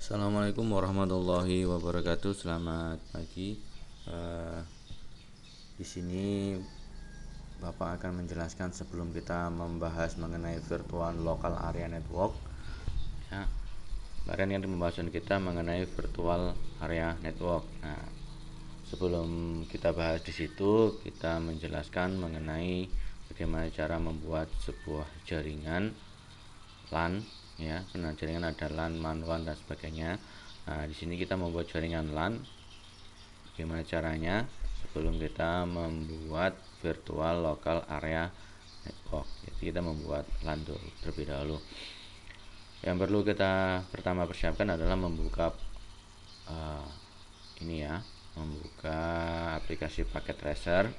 Assalamualaikum warahmatullahi wabarakatuh. Selamat pagi. Di sini Bapak akan menjelaskan sebelum kita membahas mengenai virtual local area network. Ya, kemarin yang pembahasan kita mengenai virtual area network. Nah, sebelum kita bahas di situ, kita menjelaskan mengenai bagaimana cara membuat sebuah jaringan LAN. Ya, jaringan ada LAN, MAN, WAN dan sebagainya. Nah, di sini kita membuat jaringan LAN. Bagaimana caranya? Sebelum kita membuat virtual local area network, jadi kita membuat LAN terlebih dahulu. Yang perlu kita pertama persiapkan adalah membuka membuka aplikasi paket tracer.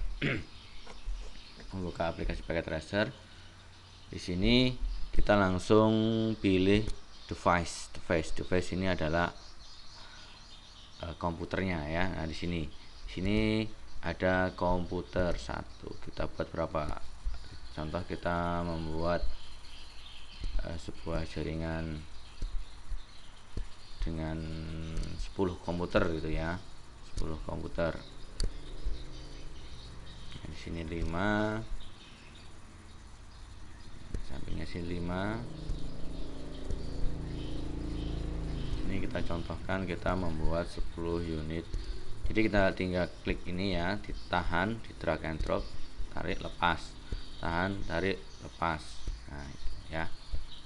Membuka aplikasi paket tracer. Di sini kita langsung pilih device ini adalah komputernya ya. Nah, di sini ada komputer satu. Kita buat berapa? Contoh kita membuat sebuah jaringan dengan 10 komputer gitu ya. 10 komputer. Nah, di sini 5. Sampingnya sini 5. Ini kita contohkan kita membuat 10 unit. Jadi kita tinggal klik ini ya, ditahan, di drag and drop, tarik lepas, tahan, tarik lepas. Nah, ya.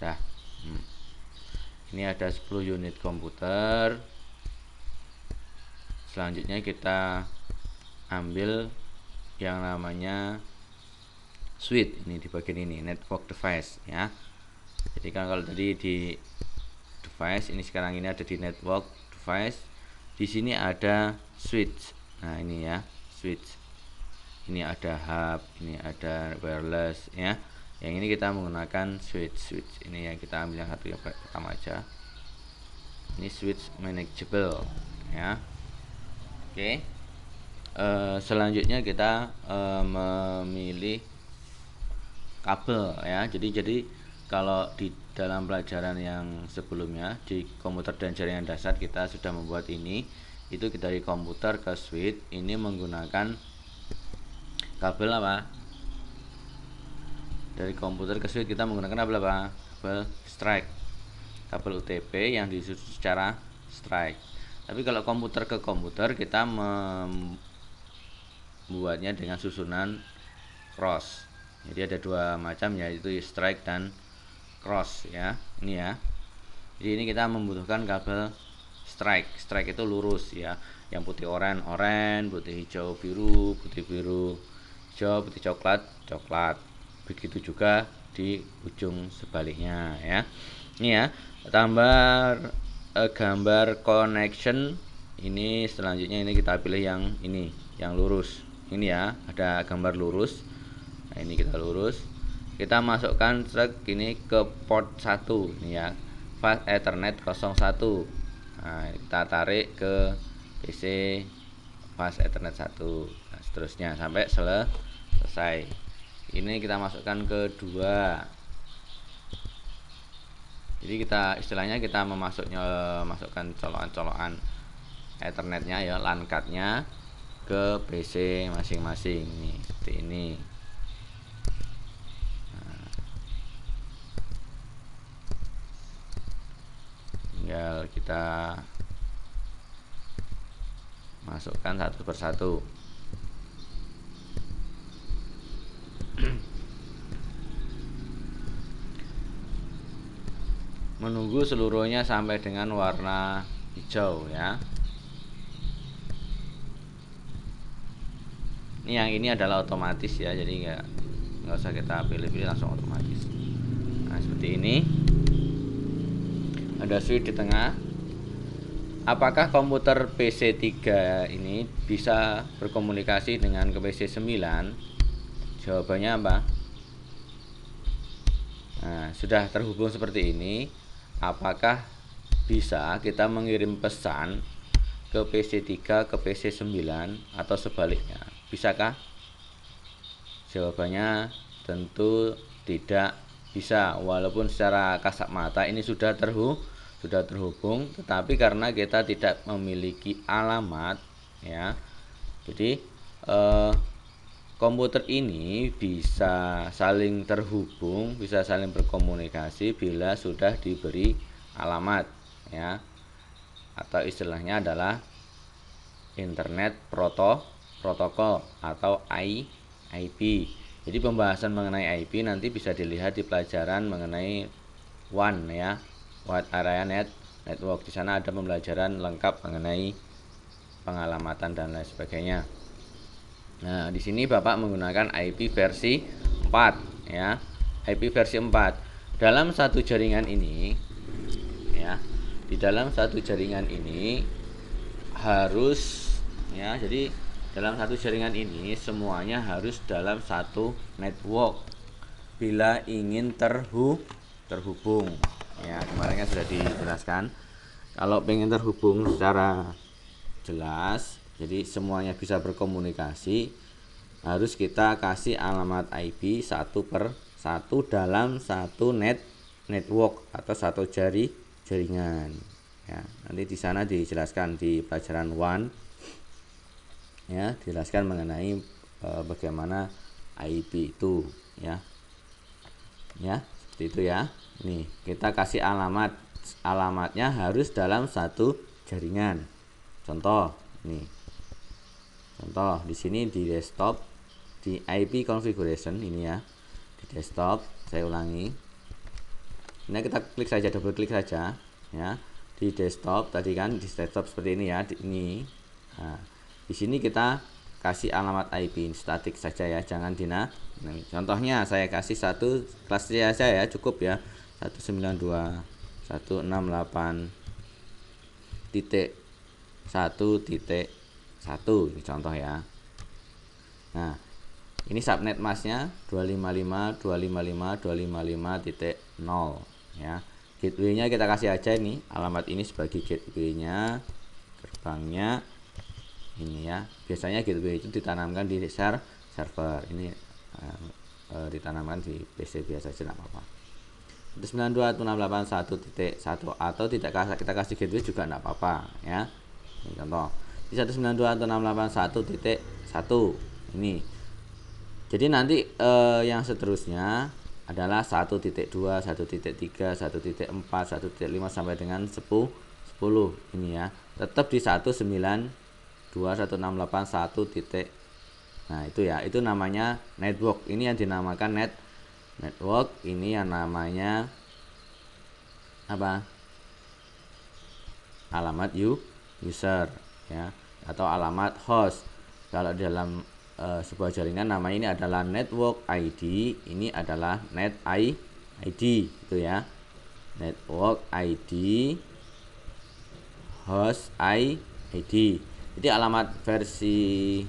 Dah. Ini ada 10 unit komputer. Selanjutnya kita ambil yang namanya switch ini di bagian ini, network device ya. Jadi kan kalau tadi di device, ini sekarang ini ada di network device. Di sini ada switch. Nah, ini ya, switch. Ini ada hub, ini ada wireless ya. Yang ini kita menggunakan switch. Ini yang kita ambil yang satu yang pertama aja. Ini switch manageable ya. Oke. Selanjutnya kita memilih kabel ya. Jadi kalau di dalam pelajaran yang sebelumnya di komputer dan jaringan dasar kita sudah membuat ini. Itu dari komputer ke switch ini menggunakan kabel apa? Dari komputer ke switch kita menggunakan kabel apa? Kabel strike. Kabel UTP yang disusun secara strike. Tapi kalau komputer ke komputer kita membuatnya dengan susunan cross. Jadi ada dua macam, yaitu strike dan cross ya. Ini ya. Jadi ini kita membutuhkan kabel strike. Strike itu lurus ya. Yang putih oranye, putih hijau biru, putih biru hijau, putih coklat coklat. Begitu juga di ujung sebaliknya ya. Ini ya. Tambah gambar connection. Ini selanjutnya ini kita pilih yang ini, yang lurus. Ini ya, ada gambar lurus. Nah, ini kita lurus. Kita masukkan truk ini ke port 1 ini ya. Fast Ethernet 01. Nah, kita tarik ke PC Fast Ethernet 1. Nah, seterusnya sampai selesai. Ini kita masukkan ke 2. Jadi kita istilahnya kita masukkan colokan-colokan Ethernetnya ya, LAN cardnya ke PC masing-masing nih, seperti ini. Nah, tinggal kita masukkan satu persatu. Menunggu seluruhnya sampai dengan warna hijau ya. Ini yang ini adalah otomatis ya, jadi nggak usah kita pilih-pilih, langsung otomatis. Nah, seperti ini. Ada switch di tengah. Apakah komputer PC3 ini bisa berkomunikasi dengan ke PC9? Jawabannya apa? Nah, sudah terhubung seperti ini. Apakah bisa kita mengirim pesan ke PC3 ke PC9 atau sebaliknya? Bisakah? Jawabannya tentu tidak bisa. Walaupun secara kasat mata ini sudah sudah terhubung, tetapi karena kita tidak memiliki alamat, ya, jadi komputer ini bisa saling terhubung, bisa saling berkomunikasi bila sudah diberi alamat, ya, atau istilahnya adalah internet protokol atau IP. Jadi pembahasan mengenai IP nanti bisa dilihat di pelajaran mengenai WAN, ya, Wide Area Network. Di sana ada pembelajaran lengkap mengenai pengalamatan dan lain sebagainya. Nah, di sini Bapak menggunakan IP versi 4, ya. IP versi 4. Dalam satu jaringan ini, ya, di dalam satu jaringan ini harus, ya, jadi dalam satu jaringan ini semuanya harus dalam satu network bila ingin terhubung, ya. Kemarin kan sudah dijelaskan kalau pengen terhubung secara jelas, jadi semuanya bisa berkomunikasi, harus kita kasih alamat IP satu per satu dalam satu network atau satu jaringan, ya. Nanti di sana dijelaskan di pelajaran WAN, ya, dijelaskan mengenai bagaimana IP itu, ya, seperti itu, ya. Nih, kita kasih alamatnya harus dalam satu jaringan. Contoh, nih, contoh di sini di desktop, di IP configuration ini, ya, di desktop. Saya ulangi, ini kita klik saja, double klik saja, ya, di desktop tadi kan, di desktop seperti ini, ya, ini. Nah, di sini kita kasih alamat IP statik saja, ya, jangan dinamik. Contohnya saya kasih satu kelas saja, ya, cukup, ya, 192.168.1.1 ini contoh, ya. Nah, ini subnet masknya 255.255.255.0, ya. Gateway-nya kita kasih aja ini, alamat ini sebagai gateway-nya, gerbangnya ini, ya. Biasanya gateway itu ditanamkan di server ini, ditanamkan di PC biasa saja, tidak apa-apa. 192.168.1.1 atau tidak kita kasih gateway juga tidak apa-apa, ya. Ini contoh di 192.168.1.1 ini. Jadi nanti yang seterusnya adalah 1.2, 1.3, 1.4, 1.5 sampai dengan 10 ini, ya. Tetap di 192.168.1. Nah, itu, ya, itu namanya network. Ini yang dinamakan network, ini yang namanya apa? Alamat user, ya, atau alamat host. Kalau dalam sebuah jaringan namanya ini adalah network ID, ini adalah net ID, itu, ya. Network ID, host ID. Jadi alamat versi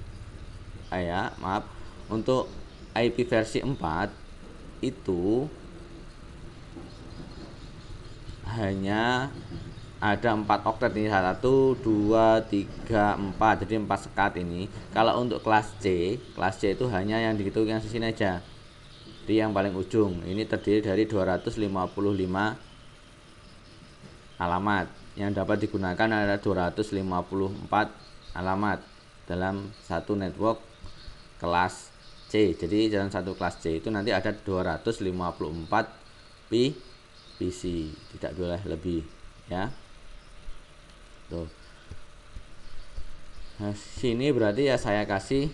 untuk IP versi 4 itu hanya ada 4 oktet ini, 1, 2, 3, 4, jadi 4 sekat ini. Kalau untuk kelas C itu hanya yang dihitung yang sini aja, di yang paling ujung. Ini terdiri dari 255 alamat. Yang dapat digunakan adalah 254 alamat dalam satu network kelas C. Jadi dalam satu kelas C itu nanti ada 254 PC, tidak boleh lebih, ya. Tuh. Nah, sini berarti, ya, saya kasih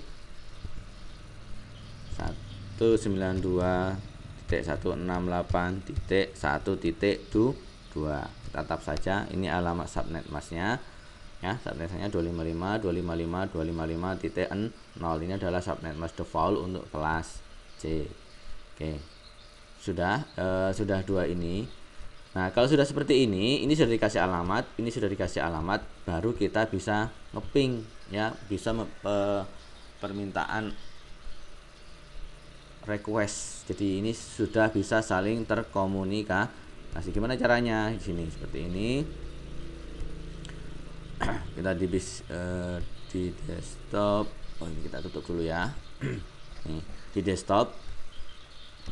192.168.1.2. Tetap saja ini alamat subnet masknya, ya. Subnet masknya 255.255.255.0. Ini adalah subnet mask default untuk kelas C. Oke. Sudah 2 ini. Nah, kalau sudah seperti ini sudah dikasih alamat, ini sudah dikasih alamat, baru kita bisa ngeping, ya, bisa permintaan request. Jadi ini sudah bisa saling terkomunikasi. Gimana caranya? Di sini seperti ini. Kita di desktop. Oh, ini kita tutup dulu, ya. Nih, di desktop.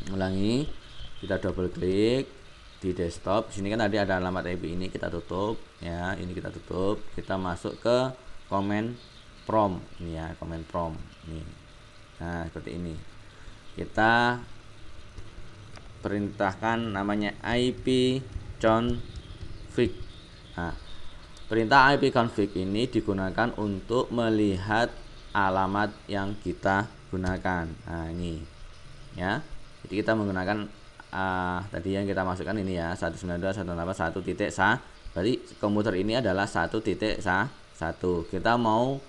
Ulangi, kita double klik. di desktop. Sini kan tadi ada alamat IP ini, kita tutup ya, ini kita tutup, kita masuk ke command prompt ini ya, command prompt nih. Nah seperti ini, kita perintahkan namanya IP config. Nah perintah IP config ini digunakan untuk melihat alamat yang kita gunakan. Nah ini ya, jadi kita menggunakan tadi yang kita masukkan ini ya, 192.168.1.1. berarti komputer ini adalah 1.1. Kita mau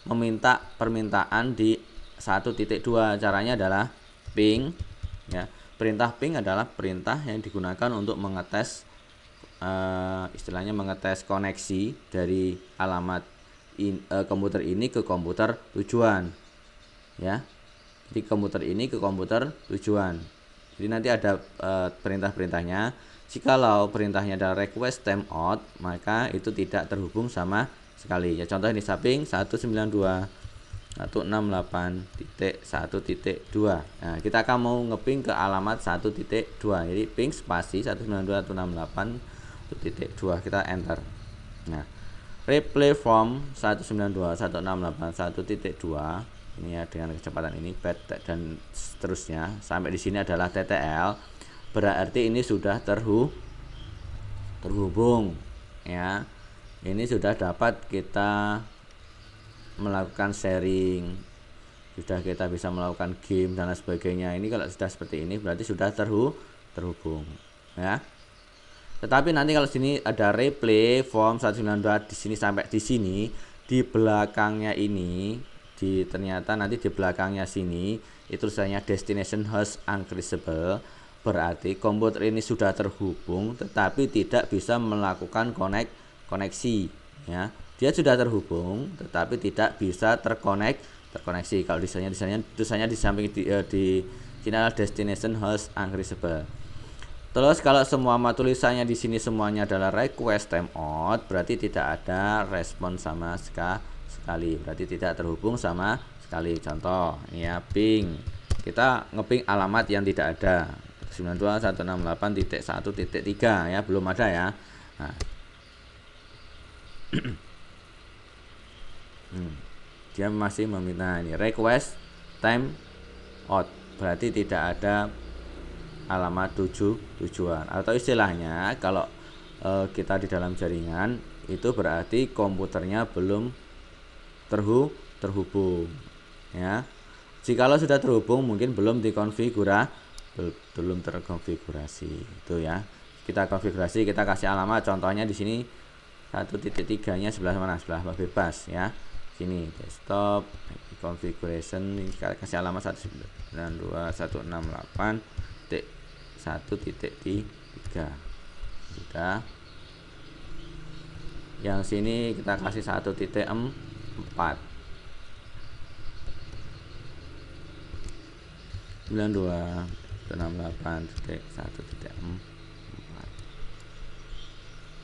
meminta permintaan di 1.2. caranya adalah ping ya. Perintah ping adalah perintah yang digunakan untuk mengetes istilahnya mengetes koneksi dari alamat komputer ini ke komputer tujuan ya. Jadi komputer ini ke komputer tujuan. Jadi nanti ada perintah-perintahnya. Jikalau perintahnya adalah request timeout, maka itu tidak terhubung sama sekali. Ya contoh ini ping 192.168.1.2. Nah, kita akan mau ngeping ke alamat 1.2. Jadi ping spasi 192.168.1.2. Kita enter. Nah, replay from 192.168.1.2 ini ya, dengan kecepatan ini dan seterusnya sampai di sini adalah TTL, berarti ini sudah terhubung ya. Ini sudah dapat kita melakukan sharing, sudah kita bisa melakukan game dan lain sebagainya. Ini kalau sudah seperti ini berarti sudah terhubung ya. Tetapi nanti kalau sini ada replay from 192 di sini sampai di sini, di belakangnya ini ternyata nanti di belakangnya sini itu tulisannya destination host untraceable, berarti komputer ini sudah terhubung tetapi tidak bisa melakukan koneksi ya. Dia sudah terhubung tetapi tidak bisa terkoneksi. Kalau tulisannya di samping di sini adalah destination host untraceable. Terus kalau semua tulisannya di sini semuanya adalah request timeout, berarti tidak ada respon sama sekali, berarti tidak terhubung sama sekali. Contoh ini ya, ping, kita ngeping alamat yang tidak ada 92.168.1.3 ya, belum ada ya. Nah. Dia masih meminta ini request timeout, berarti tidak ada alamat tujuan, atau istilahnya kalau kita di dalam jaringan itu berarti komputernya belum terhubung ya. Jikalau sudah terhubung mungkin belum terkonfigurasi itu ya. Kita konfigurasi, kita kasih alamat, contohnya di sini 1.3-nya sebelah mana, sebelah bebas ya. Sini desktop configuration, kita kasih alamat 192.168.1.3 sudah. Yang sini kita kasih 1.4 92.168.1.4.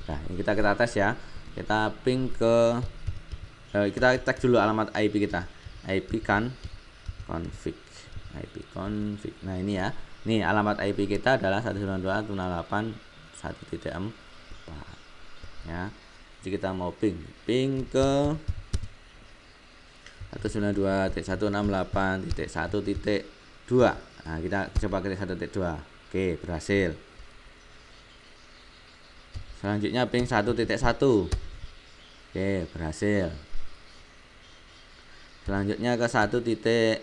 Nah ini kita tes ya, kita ping ke kita tag dulu alamat IP kita, IP config. Nah ini ya, nih alamat IP kita adalah 192.168.1.4 ya. Jadi kita mau ping ke 192.168.1.2. Nah kita coba ke 1.2. Oke, berhasil. Selanjutnya ping 1.1. Oke, berhasil. Selanjutnya ke 1.3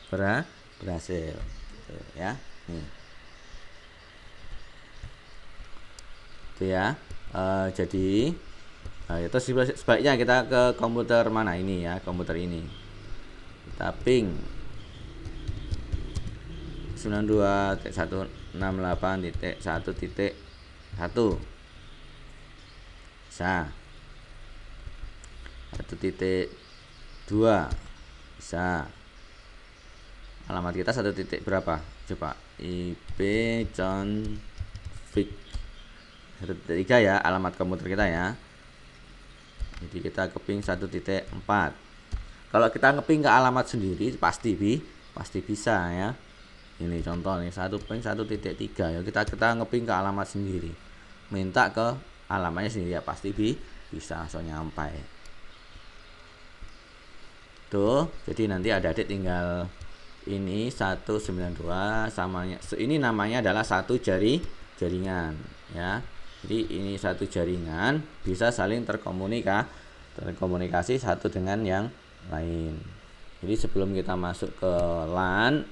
berhasil ya. Nih. Itu ya. Jadi itu sebaiknya kita ke komputer mana ini ya, komputer ini. Kita ping 92.168.1.1 bisa, 1.2 bisa. Alamat kita 1. berapa coba, IP config 1.3 ya, alamat komputer kita ya. Jadi kita keping 1.4. Kalau kita ngeping ke alamat sendiri pasti bisa ya. Ini contoh nih 1 ping 1.3 ya, kita ngeping ke alamat sendiri, minta ke alamatnya sendiri ya pasti bisa langsung nyampai tuh. Jadi nanti adik-adik tinggal ini 192 samanya, ini namanya adalah satu jaringan ya. Jadi ini satu jaringan bisa saling terkomunikasi satu dengan yang lain. Jadi sebelum kita masuk ke LAN,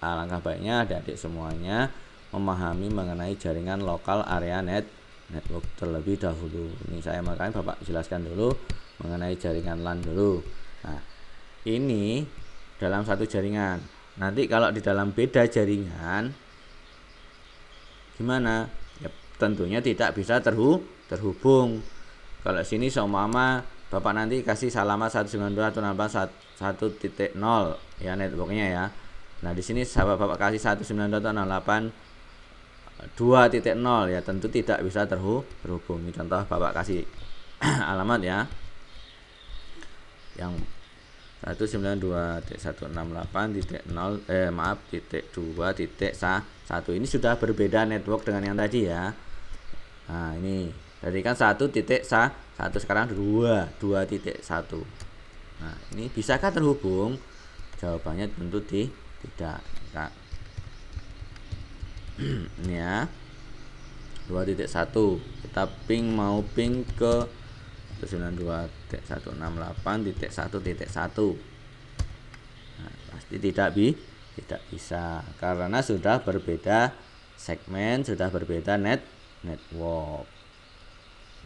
alangkah baiknya adik-adik semuanya memahami mengenai jaringan lokal area network terlebih dahulu. Ini saya makanya Bapak jelaskan dulu mengenai jaringan LAN dulu. Nah, ini dalam satu jaringan. Nanti kalau di dalam beda jaringan gimana? Ya, tentunya tidak bisa terhubung. Kalau sini seumpama Bapak nanti kasih alamat 192.168.1.0 ya networknya ya. Nah, di sini Bapak kasih 192.168.2.0 ya, tentu tidak bisa terhubung. Ini contoh Bapak kasih alamat ya. Yang 192.168.0 ini sudah berbeda network dengan yang tadi ya. Nah, ini tadi kan 1.1 sekarang 2.1. Nah, ini bisakah terhubung? Jawabannya tentu tidak. Nah, ini ya 2.1 kita mau ping ke 192.168.1.1. Nah, pasti tidak bisa karena sudah berbeda segmen, sudah berbeda network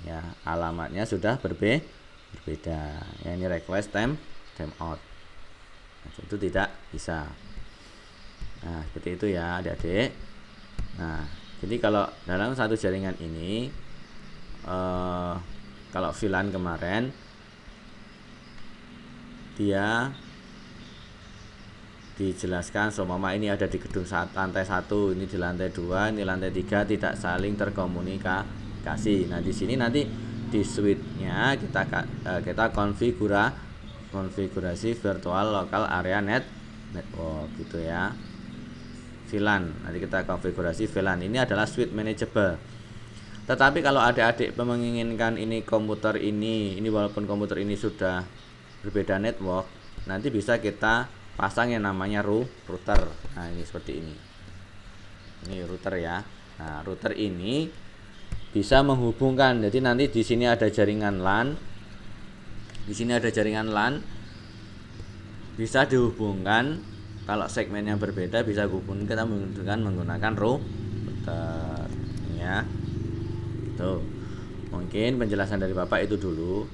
ya, alamatnya sudah berbeda ya. Ini request time out, nah, itu tidak bisa. Nah, seperti itu ya adik-adik. Nah, jadi kalau dalam satu jaringan ini kalau VLAN kemarin dia dijelaskan seumpama ini ada di gedung lantai 1, ini di lantai 2, ini lantai 3 tidak saling terkomunikasi. Nah, di sini nanti di switch-nya kita konfigurasi virtual local area network gitu ya. VLAN, nanti kita konfigurasi VLAN. Ini adalah switch manageable. Tetapi kalau adik-adik menginginkan ini komputer ini walaupun komputer ini sudah berbeda network, nanti bisa kita pasang yang namanya router. Nah, ini seperti ini. Ini router ya. Nah, router ini bisa menghubungkan. Jadi nanti di sini ada jaringan LAN. Di sini ada jaringan LAN. Bisa dihubungkan. Kalau segmennya berbeda bisa hubungkan kita menggunakan router ya. Tuh, mungkin penjelasan dari Bapak itu dulu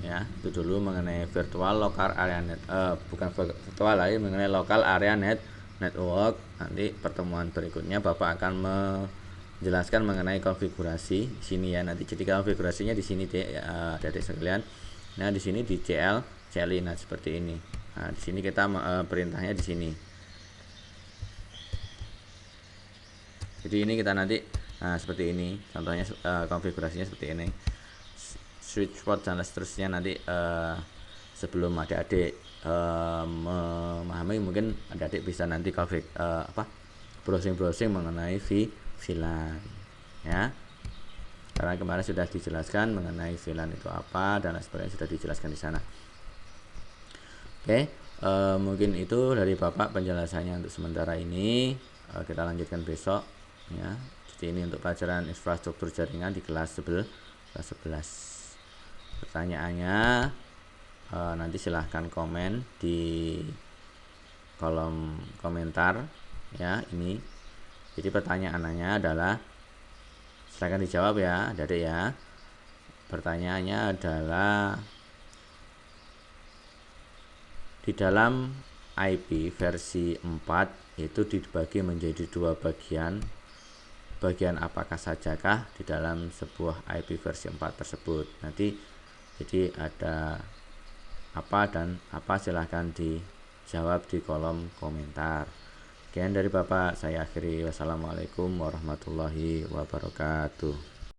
ya, itu dulu mengenai virtual local area bukan virtual lagi, mengenai local area network. Nanti pertemuan berikutnya Bapak akan menjelaskan mengenai konfigurasi di sini ya. Nanti jadi konfigurasinya di sini deh ya, adik-adik sekalian. Nah, di sini di CLI nah seperti ini. Nah, di sini kita perintahnya di sini. Jadi ini kita nanti seperti ini contohnya, konfigurasinya seperti ini, switch port dan seterusnya. Nanti sebelum adik-adik memahami, mungkin adik-adik bisa nanti browsing mengenai VLAN ya, karena kemarin sudah dijelaskan mengenai VLAN itu apa dan sebagainya, sudah dijelaskan di sana. Oke, mungkin itu dari Bapak penjelasannya untuk sementara ini. Kita lanjutkan besok ya. Jadi ini untuk pelajaran infrastruktur jaringan di kelas 11. Pertanyaannya nanti silahkan komen di kolom komentar ya. Ini jadi pertanyaannya adalah silahkan dijawab ya adik-adik ya. Pertanyaannya adalah di dalam IP versi 4 itu dibagi menjadi dua bagian apakah sajakah di dalam sebuah IP versi 4 tersebut. Nanti jadi ada apa dan apa, silahkan dijawab di kolom komentar. Sekian dari Bapak, saya akhiri. Wassalamualaikum warahmatullahi wabarakatuh.